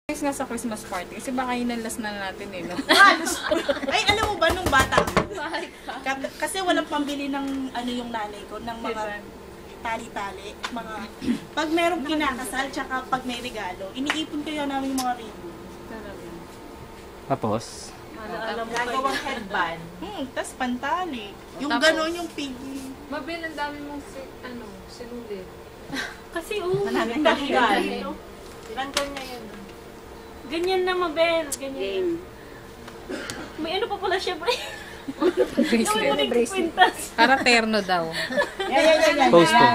nga sa Christmas party kasi baka inalas na natin eh, no? Ay, alam mo ba nung bata? Kasi walang pambili ng ano yung nanay ko, ng mga tali-tali, mga pag merong kinakasal, tsaka pag may regalo, iniipon kayo namin yung mga ribbon. Tapos? Gagawang headband. Tas pantali. Yung gano'n yung piggy. Mabel, ang dami mong sinulit. Kasi Regalo. Ilan taon niya yan? ganyan na, Mabel. Ganyan. May ano pa pala siya, pre. Bracelet. Para terno daw. Post po.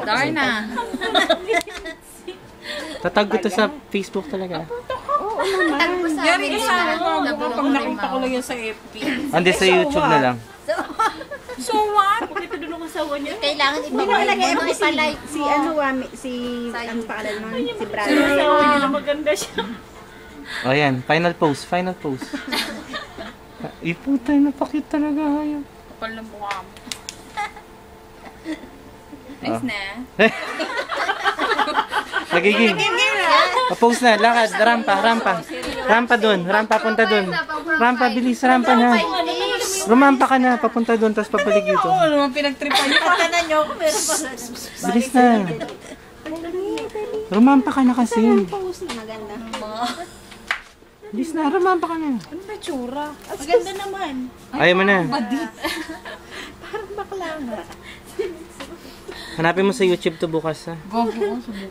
Darna. Tatag ko to sa Facebook talaga. Yari isa ko. Pag nakita ko lang yan sa FB. Andi sa YouTube na lang. So what? Bakit doon ang asawa niya? Kailangan ipalike Si ano, si ano pangalan nun? Si Brad. Ang asawa niya na maganda siya. O yan, final pose, final pose. Iputay, napakit talaga. Ayaw. Kapal ng mukha mo. Nice na. Nagiging. Pose na, lakad, rampa, rampa. Rampa dun, rampa, punta dun. Rampa, bilis, rampa na. Rumampa ka na, papunta dun, tapos papalik dito. Oo naman pinagtripan niyo. Pagkanan niyo ako, meron pa. Bilis na. Rumampa ka na kasi. Maganda. Bilis na, rumampa ka na. Ano ba tsura? Maganda naman. Ayaw mo na. Parang bakla nga. Hanapin mo sa YouTube to bukas ha. Gogo.